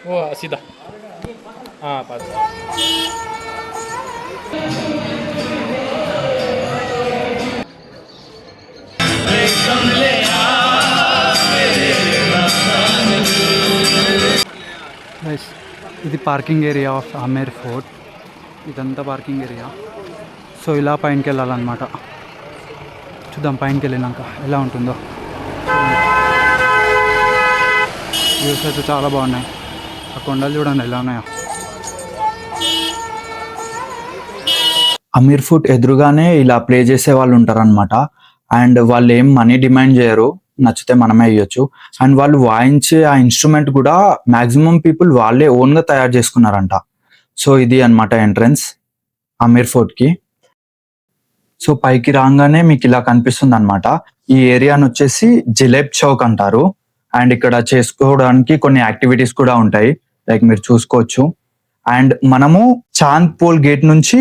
वो सीधा हाँ पास గైస్ ఇది parking area of Amer fort. ఇదంతా పార్కింగ్ ఏరియా. సో ఇలా పైనకి వెళ్ళాలన్నమాట. చూద్దాం పైనకి వెళ్ళినాక ఎలా ఉంటుందో. వ్యూస్ అయితే చాలా బాగున్నాయి. ఆ కొండలు చూడండి ఎలా ఉన్నాయో. అమీర్ ఫోర్ట్ ఎదురుగానే ఇలా ప్లే చేసే వాళ్ళు ఉంటారనమాట. అండ్ వాళ్ళు ఏం మనీ డిమాండ్ చేయరు, నచ్చితే మనమే ఇవ్వచ్చు. అండ్ వాళ్ళు వాయించే ఆ ఇన్స్ట్రుమెంట్ కూడా మాక్సిమం పీపుల్ వాళ్ళే ఓన్గా తయారు చేసుకున్నారంట. సో ఇది అనమాట ఎంట్రన్స్ అమీర్ ఫోర్ట్ కి. సో పైకి రాగానే మీకు ఇలా కనిపిస్తుంది అనమాట. ఈ ఏరియాను వచ్చేసి జిలేబ్ చౌక్ అంటారు. అండ్ ఇక్కడ చేసుకోవడానికి కొన్ని యాక్టివిటీస్ కూడా ఉంటాయి, లైక్ మీరు చూసుకోవచ్చు. అండ్ మనము చాంద్ పోల్ గేట్ నుంచి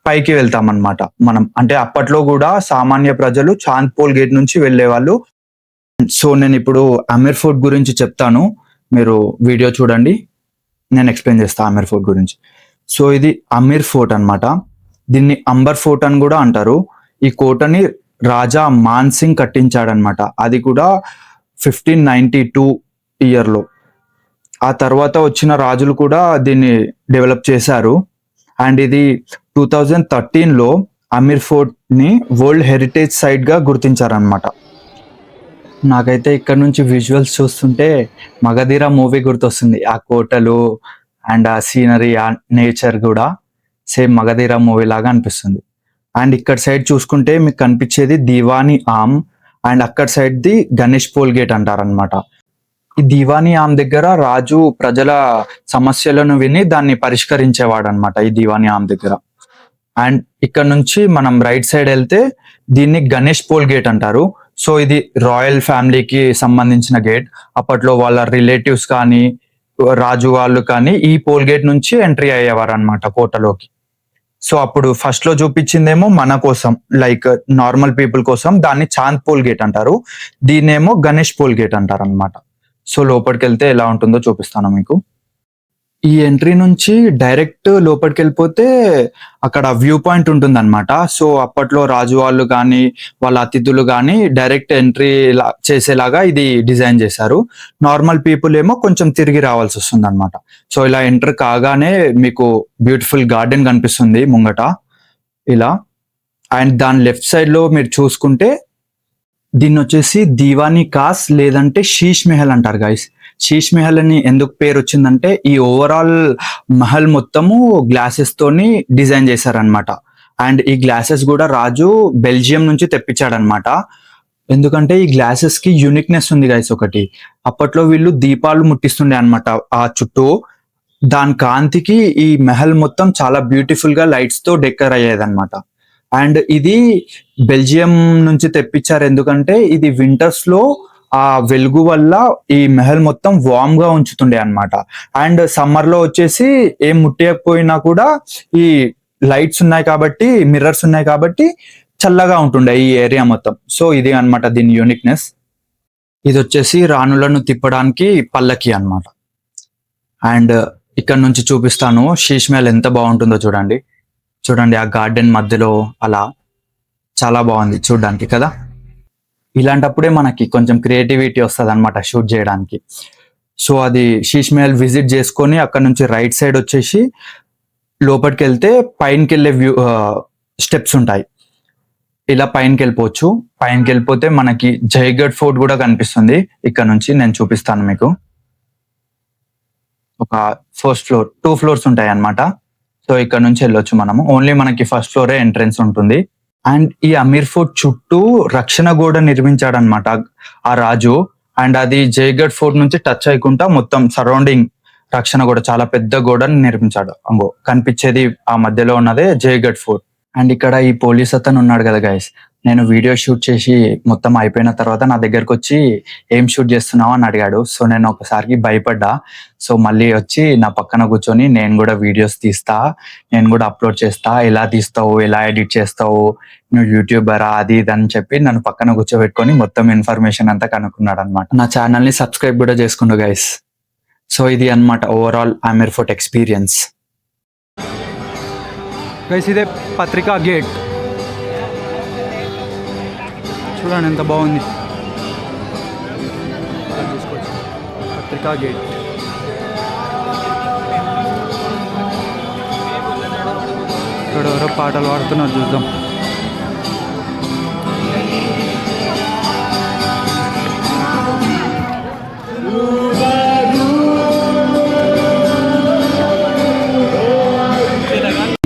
పైకి వెళ్తాం అనమాట. మనం అంటే అప్పట్లో కూడా సామాన్య ప్రజలు చాంద్ పోల్ గేట్ నుంచి వెళ్ళే వాళ్ళు. సో నేను ఇప్పుడు అమీర్ ఫోర్ట్ గురించి చెప్తాను, మీరు వీడియో చూడండి, నేను ఎక్స్ప్లెయిన్ చేస్తాను అమీర్ ఫోర్ట్ గురించి. సో ఇది అమీర్ ఫోర్ట్ అనమాట. దీన్ని అంబర్ ఫోర్ట్ అని కూడా అంటారు. ఈ కోటని రాజా మాన్ సింగ్ కట్టించాడనమాట. అది కూడా 1592 ఇయర్లో. ఆ తర్వాత వచ్చిన రాజులు కూడా దీన్ని డెవలప్ చేశారు. అండ్ ఇది 2013లో అమీర్ ఫోర్ట్ ని వరల్డ్ హెరిటేజ్ సైట్ గా గుర్తించారనమాట. నాకైతే ఇక్కడ నుంచి విజువల్స్ చూస్తుంటే మగధీర మూవీ గుర్తొస్తుంది. ఆ కోటలు అండ్ ఆ సీనరీ, ఆ నేచర్ కూడా సేమ్ మగధీర మూవీ లాగా అనిపిస్తుంది. అండ్ ఇక్కడ సైడ్ చూసుకుంటే మీకు కనిపించేది దివానీ ఆమ్. అండ్ అక్కడ side the Ganesh Pol gate అంటారనమాట. ఈ దివానీ ఆమ్ దగ్గర రాజు ప్రజల సమస్యలను విని దాన్ని పరిష్కరించేవాడు అనమాట, ఈ దివానీ ఆమ్ దగ్గర. అండ్ ఇక్కడ నుంచి మనం రైట్ సైడ్ వెళ్తే దీన్ని గణేష్ పోల్ గేట్ అంటారు. సో ఇది రాయల్ ఫ్యామిలీకి సంబంధించిన గేట్. అప్పట్లో వాళ్ళ రిలేటివ్స్ కానీ రాజు వాళ్ళు కానీ ఈ పోల్ గేట్ నుంచి ఎంట్రీ అయ్యేవారు అనమాట కోటలోకి. సో అప్పుడు ఫస్ట్ లో చూపించిందేమో మన కోసం, లైక్ నార్మల్ పీపుల్ కోసం, దాన్ని చాంద్ పోల్ గేట్ అంటారు. దీన్నేమో గణేష్ పోల్ గేట్ అంటారు అనమాట. సో లోపలికి వెళ్తే ఎలా ఉంటుందో చూపిస్తాను మీకు. ఈ ఎంట్రీ నుంచి డైరెక్ట్ లోపలికి వెళ్ళిపోతే అక్కడ వ్యూ పాయింట్ ఉంటుంది అనమాట. సో అప్పట్లో రాజు వాళ్ళు కానీ వాళ్ళ అతిథులు కానీ డైరెక్ట్ ఎంట్రీ చేసేలాగా ఇది డిజైన్ చేశారు. నార్మల్ పీపుల్ ఏమో కొంచెం తిరిగి రావాల్సి వస్తుంది అనమాట. సో ఇలా ఎంటర్ కాగానే మీకు బ్యూటిఫుల్ గార్డెన్ కనిపిస్తుంది ముంగట ఇలా. అండ్ దాని లెఫ్ట్ సైడ్ లో మీరు చూసుకుంటే దీన్ని వచ్చేసి దీవానీ కాస్ లేదంటే శీష్ మెహల్ అంటారు గైస్. శీష్ మెహల్ అని ఎందుకు పేరు వచ్చిందంటే ఈ ఓవరాల్ మహల్ మొత్తము గ్లాసెస్ తోని డిజైన్ చేశారనమాట. అండ్ ఈ గ్లాసెస్ కూడా రాజు బెల్జియం నుంచి తెప్పించాడనమాట. ఎందుకంటే ఈ గ్లాసెస్ కి యూనిక్నెస్ ఉంది గైస్ ఒకటి. అప్పట్లో వీళ్ళు దీపాలు ముట్టిస్తుండే అనమాట ఆ చుట్టూ. దాని కాంతికి ఈ మెహల్ మొత్తం చాలా బ్యూటిఫుల్ గా లైట్స్ తో డెకర్ అయ్యేదన్నమాట. అండ్ ఇది బెల్జియం నుంచి తెప్పించారు ఎందుకంటే ఇది వింటర్స్ లో ఆ వెలుగు వల్ల ఈ మెహల్ మొత్తం వార్మ్ గా ఉంచుతుండే అనమాట. అండ్ సమ్మర్ లో వచ్చేసి ఏం ముట్టకపోయినా కూడా ఈ లైట్స్ ఉన్నాయి కాబట్టి, మిర్రర్స్ ఉన్నాయి కాబట్టి చల్లగా ఉంటుండే ఈ ఏరియా మొత్తం. సో ఇది అన్నమాట దీని యూనిక్నెస్. ఇది వచ్చేసి రాణులను తిప్పడానికి పల్లకి అన్నమాట. అండ్ ఇక్కడ నుంచి చూపిస్తాను శీష్ మెహల్ ఎంత బాగుంటుందో చూడండి. చూడండి ఆ గార్డెన్ మధ్యలో అలా చాలా బాగుంది చూడడానికి కదా. ఇలాంటప్పుడే మనకి కొంచెం క్రియేటివిటీ వస్తుంది అనమాట షూట్ చేయడానికి. సో అది శీష్ మెహల్ విజిట్ చేసుకొని అక్కడ నుంచి రైట్ సైడ్ వచ్చేసి లోపలికి వెళ్తే పైనకి వెళ్ళే వ్యూ స్టెప్స్ ఉంటాయి. ఇలా పైనకి వెళ్ళిపోవచ్చు. పైనకి వెళ్ళిపోతే మనకి జైగఢ్ ఫోర్ట్ కూడా కనిపిస్తుంది. ఇక్కడ నుంచి నేను చూపిస్తాను మీకు. ఒక ఫస్ట్ ఫ్లోర్, 2 ఫ్లోర్స్ ఉంటాయి అన్నమాట. సో ఇక్కడ నుంచి వెళ్ళొచ్చు మనము. ఓన్లీ మనకి ఫస్ట్ ఫ్లోరే ఎంట్రన్స్ ఉంటుంది. అండ్ ఈ అమీర్ ఫోర్ట్ చుట్టూ రక్షణ గోడ నిర్మించాడనమాట ఆ రాజు. అండ్ అది జైగఢ్ ఫోర్ట్ నుంచి టచ్ అయ్యకుండా మొత్తం సరౌండింగ్ రక్షణ గోడ, చాలా పెద్ద గోడని నిర్మించాడు. అంగో కనిపించేది ఆ మధ్యలో ఉన్నదే జైగఢ్ ఫోర్ట్. అండ్ ఇక్కడ ఈ పోలీస్ అతను ఉన్నాడు కదా గైస్, నేను వీడియో షూట్ చేసి మొత్తం అయిపోయిన తర్వాత నా దగ్గరకు వచ్చి ఏం షూట్ చేస్తున్నావు అని అడిగాడు. సో నేను ఒకసారికి భయపడ్డా. సో మళ్ళీ వచ్చి నా పక్కన కూర్చొని నేను కూడా వీడియోస్ తీస్తా, నేను కూడా అప్లోడ్ చేస్తా, ఎలా తీస్తావు, ఎలా ఎడిట్ చేస్తావు, నువ్వు యూట్యూబరా అది ఇది అని చెప్పి నన్ను పక్కన కూర్చోబెట్టుకొని మొత్తం ఇన్ఫర్మేషన్ అంతా కనుక్కున్నాడు అనమాట. నా ఛానల్ ని సబ్స్క్రైబ్ కూడా చేసుకుంటూ గైస్. సో ఇది అన్నమాట overall Amer fort experience. Guys ఇదే పత్రికా గేట్, చూడండి ఎంత బాగుంది. చూసుకోవచ్చు పత్రికా గేట్. ఇక్కడ ఎవరో పాటలు పాడుతున్నారు, చూద్దాం.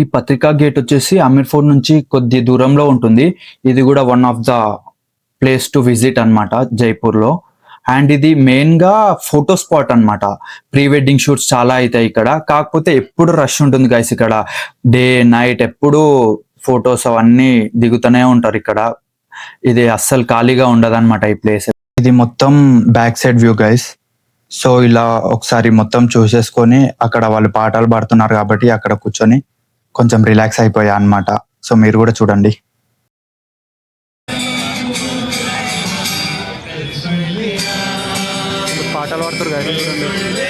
ఈ పత్రికా గేట్ వచ్చేసి అమీర్ ఫోర్ట్ నుంచి కొద్ది దూరంలో ఉంటుంది. ఇది కూడా one of the place to visit అన్నమాట జైపూర్లో. అండ్ ఇది మెయిన్ గా ఫోటో స్పాట్ అన్నమాట. ప్రీ వెడ్డింగ్ షూట్స్ చాలా అవుతాయి ఇక్కడ. కాకపోతే ఎప్పుడు రష్ ఉంటుంది గైస్ ఇక్కడ. డే నైట్ ఎప్పుడు ఫొటోస్ అవన్నీ దిగుతూనే ఉంటారు ఇక్కడ. ఇది అస్సలు ఖాళీగా ఉండదన్నమాట ఈ ప్లేస్. ఇది మొత్తం back side view guys. So ఇలా ఒకసారి మొత్తం చూసేసుకొని అక్కడ వాళ్ళు పాటలు పాడుతున్నారు కాబట్టి అక్కడ కూర్చొని కొంచెం రిలాక్స్ అయిపోయా అన్నమాట. సో మీరు కూడా చూడండి. పాటలు పాడుతారు కదా, చూడండి.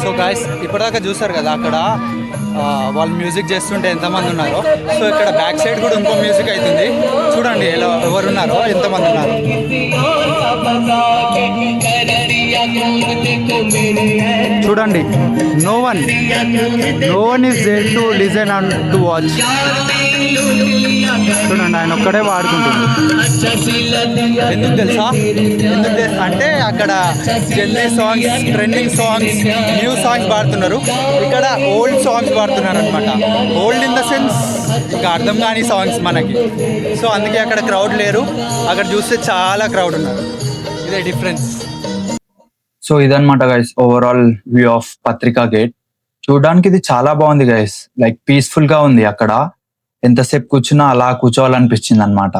సో గాయస్ ఇప్పటిదాకా చూసారు కదా అక్కడ వాళ్ళు మ్యూజిక్ చేస్తుంటే ఎంతమంది ఉన్నారో. సో ఇక్కడ బ్యాక్ సైడ్ కూడా ఇంకో మ్యూజిక్ అవుతుంది. చూడండి ఎలా ఎవరున్నారో, ఎంతమంది ఉన్నారు. చూడండి, no one is there to listen and to watch. చూడండి ఆయన ఒక్కడే వాడుకుంటుంది. ఎందుకు తెలుసా అంటే అక్కడ జల్దీ songs, trending songs, new songs పాడుతున్నారు. ఇక్కడ ఓల్డ్ సాంగ్స్ పాడుతున్నారు అనమాట. ఓల్డ్ ఇన్ ద సెన్స్ ఇంకా అర్థం కాని సాంగ్స్ మనకి. సో అందుకే అక్కడ క్రౌడ్ లేరు. అక్కడ చూస్తే చాలా క్రౌడ్ ఉన్నారు. ఇదే డిఫరెన్స్. సో ఇదన్నమాట గైస్ ఓవరాల్ వ్యూ ఆఫ్ పత్రికా గేట్. చూడడానికి ఇది చాలా బాగుంది గైస్. లైక్ పీస్ఫుల్ గా ఉంది. అక్కడ ఎంతసేపు కూర్చున్నా అలా కూర్చోవాలనిపించింది అనమాట.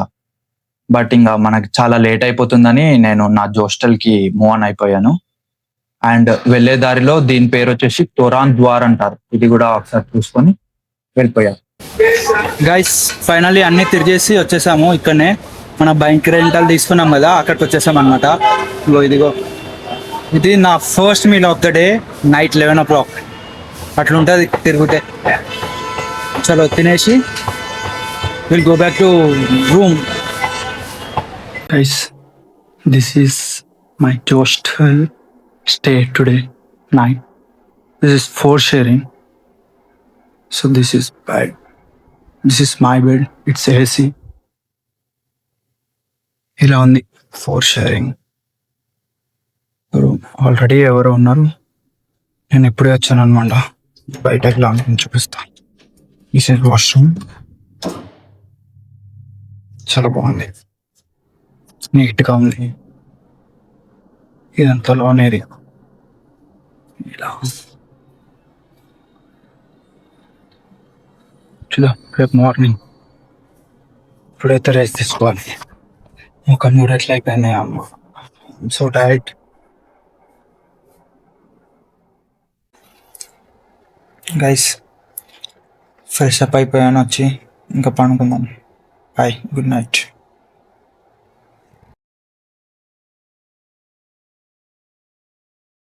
బట్ ఇంకా మనకి చాలా లేట్ అయిపోతుందని నేను నా హోస్టల్ కి మూవ్ ఆన్ అయిపోయాను. అండ్ వెళ్లే దారిలో దీని పేరు వచ్చేసి తోరాన్ ద్వార్ అంటారు. ఇది కూడా ఒకసారి చూసుకొని వెళ్ళిపోయారు. గైస్ ఫైనల్లీ అన్ని తిరిగేసి వచ్చేసాము. ఇక్కడనే మన బైక్ రెంటల్ తీసుకున్నాం కదా, అక్కడికి వచ్చేసాం అనమాట. ఇదిగో ఇది నా first meal of the day. Night 11 o'clock అట్లుంటుంది తిరుగుతే. చలో తినేసి will go back to room. Guys this is my hostel. stay today night. This is for sharing. So this is bed. This is my bed. It's AC. ఇలా ఉంది four sharing room. Already ఎవరో ఉన్నారు, నేను ఇప్పుడే వచ్చాను అనమాట. బయటకి long చూపిస్తాను. This is washroom. చాలా బాగుంది, నీట్గా ఉంది. ఇదంతా లోన్ ఏరియా. ఇలా చూద్దాం రేపు మార్నింగ్. ఇప్పుడైతే రెస్ట్ తీసుకోవాలి. ముఖం కూడా ఎట్లా అయిపోయినాయి అమ్మ. So tired. Guys fresh up అయిపోయాను, వచ్చి ఇంకా పడుకుందాం. Bye, good night.